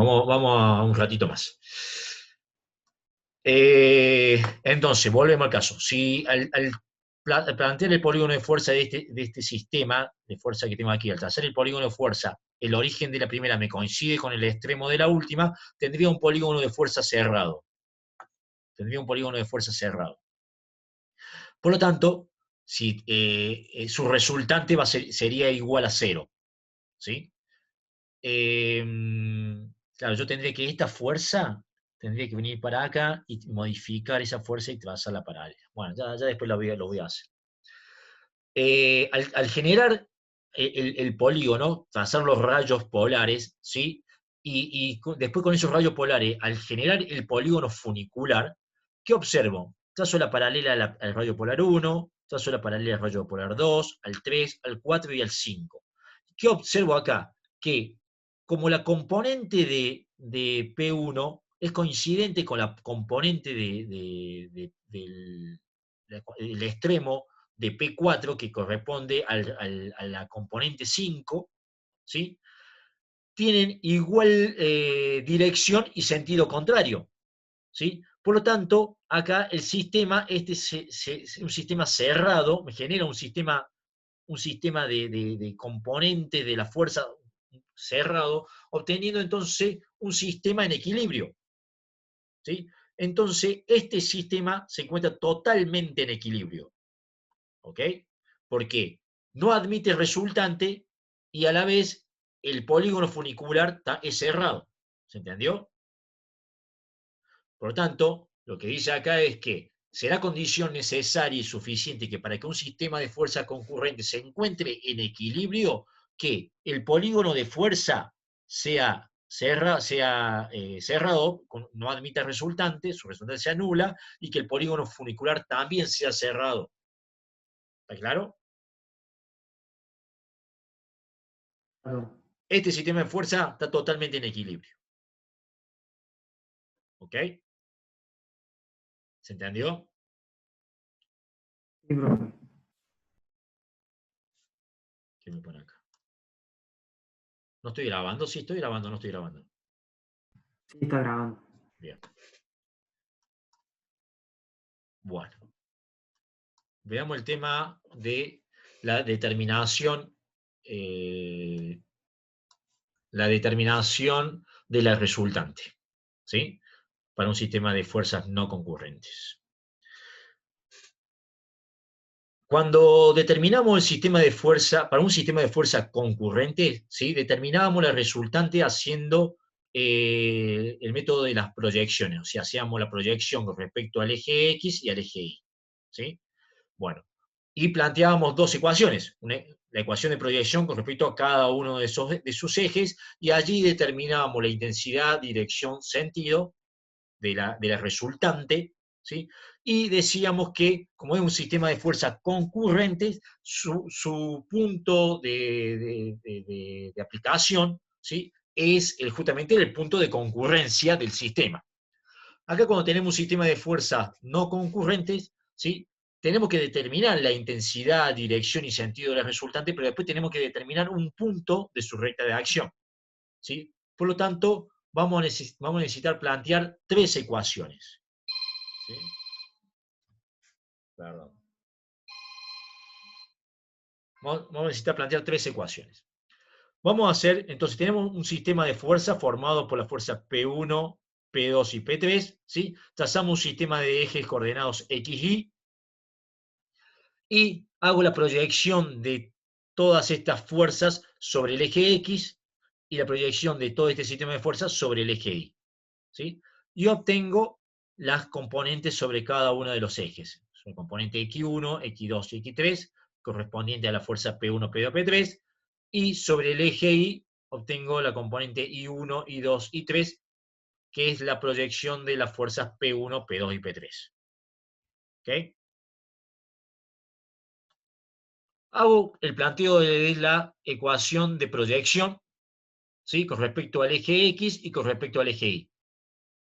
Vamos a un ratito más. Entonces, volvemos al caso. Si al plantear el polígono de fuerza de este sistema de fuerza que tengo aquí, al trazar el polígono de fuerza, el origen de la primera me coincide con el extremo de la última, tendría un polígono de fuerza cerrado. Tendría un polígono de fuerza cerrado. Por lo tanto, si, su resultante sería igual a 0. ¿Sí? Eh, claro, yo tendría que esta fuerza, tendría que venir para acá y modificar esa fuerza y trazarla paralela. Bueno, ya después lo voy a hacer. Al generar el polígono, trazar los rayos polares, ¿sí? Y después con esos rayos polares, al generar el polígono funicular, ¿qué observo? Trazo la paralela al rayo polar 1, trazo la paralela al rayo polar 2, al 3, al 4 y al 5. ¿Qué observo acá? Que como la componente de P1 es coincidente con la componente del extremo de P4, que corresponde a la componente 5, ¿sí? Tienen igual dirección y sentido contrario. ¿Sí? Por lo tanto, acá el sistema, un sistema cerrado, me genera un sistema de componentes de la fuerza cerrado, obteniendo entonces un sistema en equilibrio. ¿Sí? Entonces, este sistema se encuentra totalmente en equilibrio. ¿Ok? Porque no admite resultante y a la vez el polígono funicular es cerrado. ¿Se entendió? Por lo tanto, lo que dice acá es que será condición necesaria y suficiente que para que un sistema de fuerza concurrente se encuentre en equilibrio, que el polígono de fuerza sea cerrado, no admita resultante, su resultante sea nula, y que el polígono funicular también sea cerrado. ¿Está claro? Claro. Este sistema de fuerza está totalmente en equilibrio. ¿Ok? ¿Se entendió? Sí, profe. ¿Qué me pone acá? ¿No estoy grabando? Sí, estoy grabando, no estoy grabando. Sí, está grabando. Bien. Bueno. Veamos el tema de la determinación, eh, de la resultante, ¿sí? Para un sistema de fuerzas no concurrentes. Cuando determinamos el sistema de fuerza, para un sistema de fuerza concurrente, ¿sí? Determinábamos la resultante haciendo el método de las proyecciones, o sea, hacíamos la proyección con respecto al eje X y al eje Y, ¿sí? Bueno, y planteábamos dos ecuaciones, la ecuación de proyección con respecto a cada uno de sus ejes, y allí determinábamos la intensidad, dirección, sentido de la resultante, ¿sí? Y decíamos que, como es un sistema de fuerzas concurrentes, su punto de aplicación, ¿sí? Es justamente el punto de concurrencia del sistema. Acá cuando tenemos un sistema de fuerzas no concurrentes, ¿sí? Tenemos que determinar la intensidad, dirección y sentido de la resultante, pero después tenemos que determinar un punto de su recta de acción. ¿Sí? Por lo tanto, vamos a necesitar plantear tres ecuaciones. ¿Sí? Perdón. Vamos a necesitar plantear tres ecuaciones. Vamos a hacer, entonces tenemos un sistema de fuerza formado por las fuerzas P1, P2 y P3, ¿sí? Trazamos un sistema de ejes coordenados X, Y, y hago la proyección de todas estas fuerzas sobre el eje X y la proyección de todo este sistema de fuerzas sobre el eje Y. ¿Sí? Y obtengo las componentes sobre cada uno de los ejes. El componente X1, X2 y X3, correspondiente a la fuerza P1, P2, P3, y sobre el eje Y obtengo la componente I1, I2, I3, que es la proyección de las fuerzas P1, P2 y P3. ¿Ok? Hago el planteo de la ecuación de proyección, ¿sí? Con respecto al eje X y con respecto al eje Y.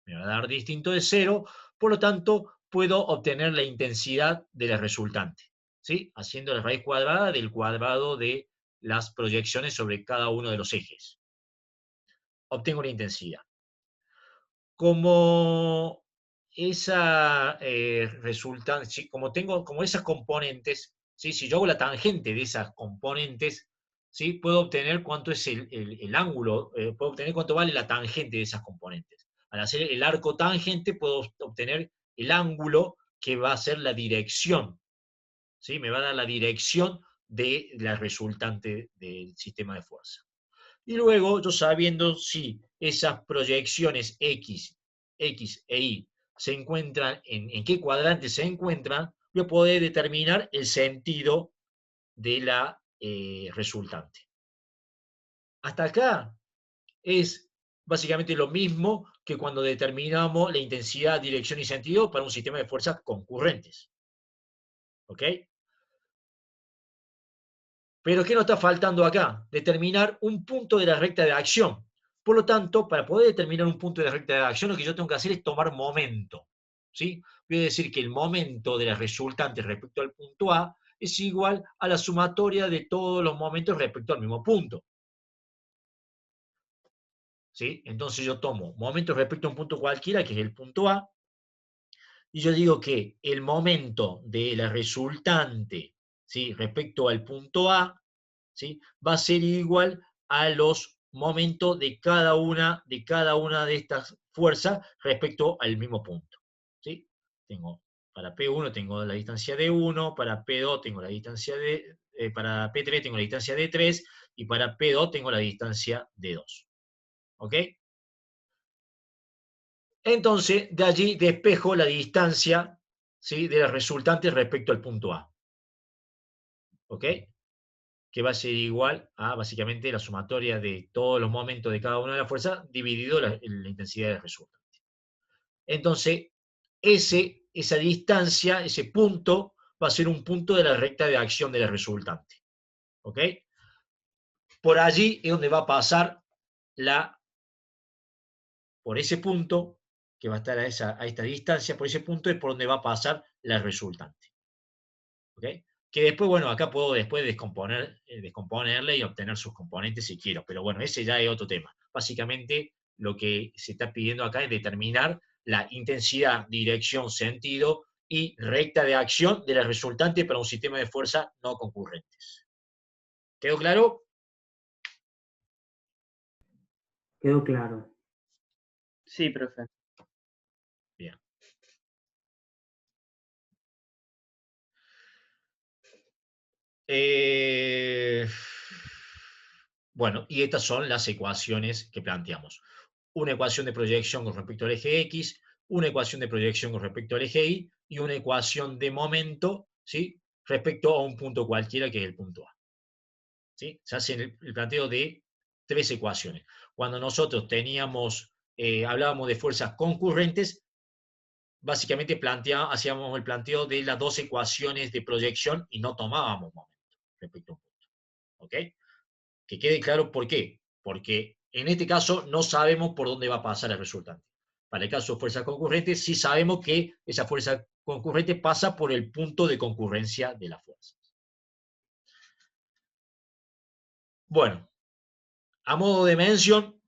Me va a dar distinto de 0, por lo tanto, puedo obtener la intensidad de la resultante, ¿sí? Haciendo la raíz cuadrada del cuadrado de las proyecciones sobre cada uno de los ejes. obtengo la intensidad. Como esa como esas componentes, ¿sí? Si yo hago la tangente de esas componentes, ¿sí? Puedo obtener cuánto es el ángulo, puedo obtener cuánto vale la tangente de esas componentes. Al hacer el arco tangente puedo obtener el ángulo que va a ser la dirección, ¿sí? Me va a dar la dirección de la resultante del sistema de fuerza. Y luego, yo sabiendo si esas proyecciones X e Y se encuentran, en qué cuadrante se encuentran, voy a poder determinar el sentido de la resultante. Hasta acá es básicamente lo mismo que cuando determinamos la intensidad, dirección y sentido para un sistema de fuerzas concurrentes. ¿Ok? Pero ¿qué nos está faltando acá? Determinar un punto de la recta de acción. Por lo tanto, para poder determinar un punto de la recta de acción, lo que yo tengo que hacer es tomar momento. ¿Sí? Voy a decir que el momento de la resultante respecto al punto A es igual a la sumatoria de todos los momentos respecto al mismo punto. ¿Sí? Entonces yo tomo momentos respecto a un punto cualquiera, que es el punto A, y yo digo que el momento de la resultante, ¿sí? Respecto al punto A, ¿sí? Va a ser igual a los momentos de cada una de estas fuerzas respecto al mismo punto. ¿Sí? Tengo, para P1 tengo la distancia de 1, para P2 tengo la distancia de, para P3 tengo la distancia de 3 y para P2 tengo la distancia de 2. ¿Ok? Entonces, de allí despejo la distancia, ¿sí? De la resultante respecto al punto A. ¿Ok? Que va a ser igual a básicamente la sumatoria de todos los momentos de cada una de las fuerzas dividido la intensidad del resultante. Entonces, esa distancia, ese punto, va a ser un punto de la recta de acción de la resultante. ¿Ok? Por allí es donde va a pasar por ese punto, que va a estar a esta distancia, por ese punto es por donde va a pasar la resultante. ¿Ok? Que después, bueno, acá puedo después descomponerle y obtener sus componentes si quiero, pero bueno, ese ya es otro tema. Básicamente, lo que se está pidiendo acá es determinar la intensidad, dirección, sentido y recta de acción de la resultante para un sistema de fuerza no concurrentes. ¿Quedó claro? Quedó claro. Sí, profe. Bien. Bueno, y estas son las ecuaciones que planteamos. Una ecuación de proyección con respecto al eje X, una ecuación de proyección con respecto al eje Y y una ecuación de momento, ¿sí? Respecto a un punto cualquiera que es el punto A. ¿Sí? Se hace el planteo de 3 ecuaciones. Cuando nosotros hablábamos de fuerzas concurrentes, básicamente hacíamos el planteo de las 2 ecuaciones de proyección y no tomábamos momento respecto a un punto. ¿Ok? Que quede claro por qué. Porque en este caso no sabemos por dónde va a pasar el resultante. Para el caso de fuerza concurrente, sí sabemos que esa fuerza concurrente pasa por el punto de concurrencia de las fuerzas. Bueno, a modo de mención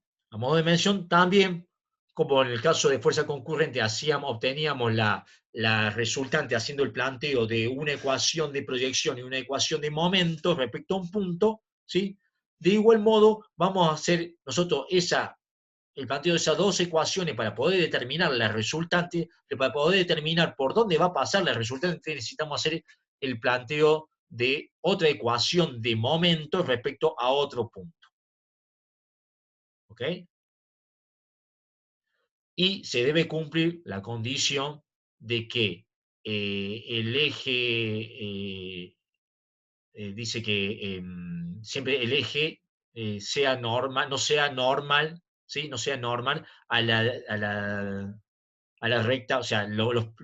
también, como en el caso de fuerza concurrente obteníamos la resultante haciendo el planteo de una ecuación de proyección y una ecuación de momento respecto a un punto, ¿sí? De igual modo, vamos a hacer nosotros el planteo de esas 2 ecuaciones para poder determinar la resultante, para poder determinar por dónde va a pasar la resultante, necesitamos hacer el planteo de otra ecuación de momento respecto a otro punto. ¿Ok? Y se debe cumplir la condición de que el eje, dice que siempre el eje sea normal, no sea normal, ¿sí? No sea normal a la recta, o sea,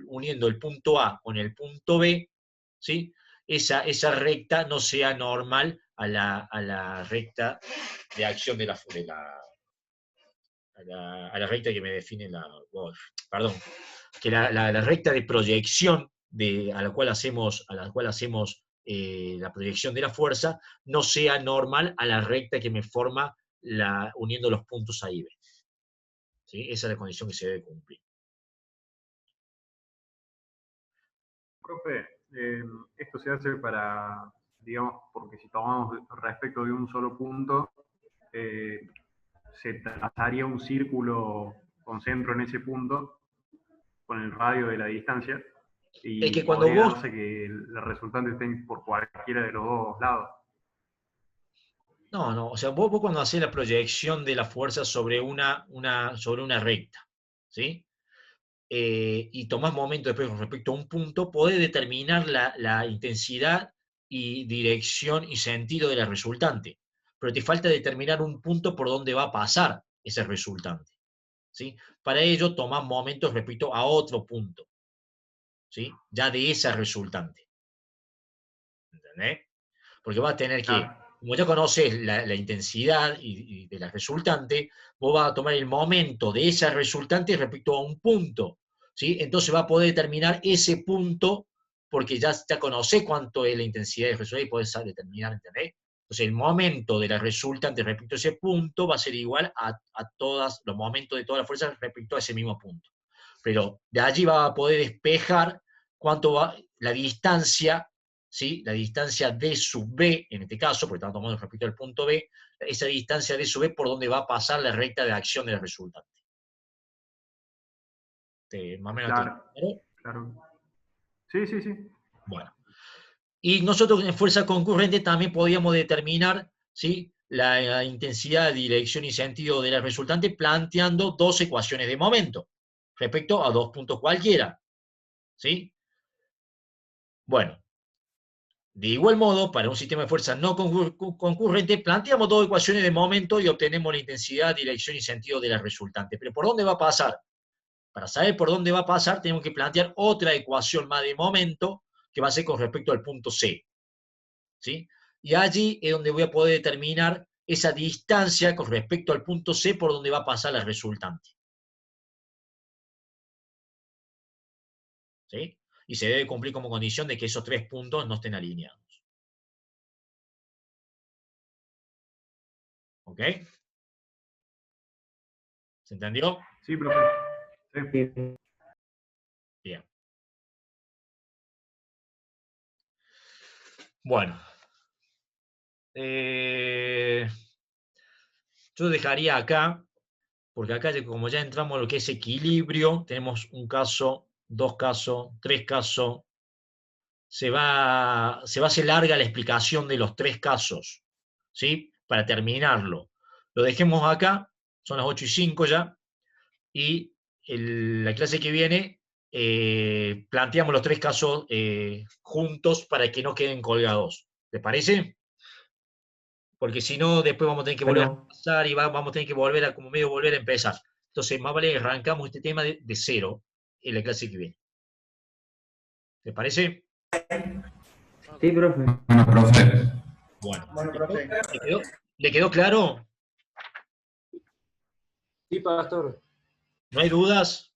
uniendo el punto A con el punto B, ¿sí? Esa recta no sea normal a la recta de acción a la recta que me define perdón, que la recta de proyección a la cual hacemos la proyección de la fuerza no sea normal a la recta que me forma uniendo los puntos A y B. ¿Sí? Esa es la condición que se debe cumplir. Profe, esto se hace para, digamos, porque si tomamos respecto de un solo punto, se trazaría un círculo con centro en ese punto, con el radio de la distancia, y Es que cuando podría vos... darse que el resultante esté por cualquiera de los dos lados. No, o sea, vos cuando hacés la proyección de la fuerza sobre una recta, ¿sí? Y tomás momento después con respecto a un punto, podés determinar la intensidad y dirección y sentido de la resultante. Pero te falta determinar un punto por donde va a pasar ese resultante. ¿Sí? Para ello tomás momentos respecto a otro punto, ¿sí? Ya de esa resultante. ¿Entendés? Porque vas a tener que, como ya conoces la intensidad y de la resultante, vos vas a tomar el momento de esa resultante respecto a un punto, ¿sí? Entonces va a poder determinar ese punto, porque ya conocés cuánto es la intensidad de resultante y podés determinar, ¿entendés? Entonces el momento de la resultante respecto a ese punto va a ser igual a todos los momentos de todas las fuerzas respecto a ese mismo punto. Pero de allí va a poder despejar cuánto va la distancia, ¿sí? La distancia D sub B, en este caso, porque estamos tomando respecto al punto B, esa distancia D sub B por donde va a pasar la recta de acción del resultante. Más o menos Claro, ¿claro? claro. Sí, sí, sí. Bueno. Y nosotros en fuerza concurrente también podíamos determinar, ¿sí? La intensidad, dirección y sentido de la resultante planteando dos ecuaciones de momento respecto a dos puntos cualquiera. ¿Sí? Bueno, de igual modo, para un sistema de fuerza no concurrente, planteamos dos ecuaciones de momento y obtenemos la intensidad, dirección y sentido de la resultante. Pero ¿por dónde va a pasar? Para saber por dónde va a pasar, tenemos que plantear otra ecuación más de momento que va a ser con respecto al punto C. ¿Sí? Y allí es donde voy a poder determinar esa distancia con respecto al punto C por donde va a pasar la resultante. ¿Sí? Y se debe cumplir como condición de que esos tres puntos no estén alineados. ¿Ok? ¿Se entendió? Sí, profe. Sí. Bien. Bueno. Yo dejaría acá, porque acá como ya entramos a lo que es equilibrio, tenemos un caso, dos casos, tres casos. Se va a hacer larga la explicación de los tres casos, ¿sí? Para terminarlo. Lo dejemos acá, son las 8:05 ya, y la clase que viene planteamos los tres casos juntos para que no queden colgados. ¿Les parece? Porque si no, después vamos a tener que volver a pasar y vamos a tener que volver a, como medio, volver a empezar. Entonces, más vale que arrancamos este tema de cero en la clase que viene. ¿Les parece? Sí, profe. Bueno, profe. Bueno, Bueno, profe. ¿Le quedó claro? Sí, pastor. ¿No hay dudas?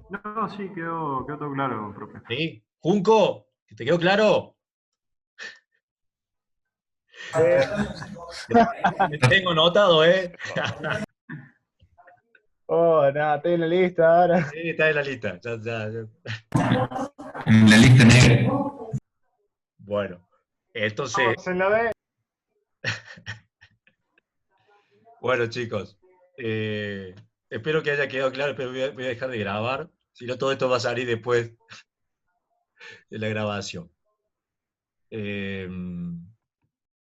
No, sí, quedó todo claro, profe. ¿Sí? Junco, ¿te quedó claro? Te tengo notado, ¿eh? Oh, nada, estoy en la lista ahora. Sí, está en la lista. Ya. En la lista negra. Bueno, entonces, Vamos en la B. bueno, chicos, espero que haya quedado claro, pero voy a dejar de grabar, si no todo esto va a salir después de la grabación.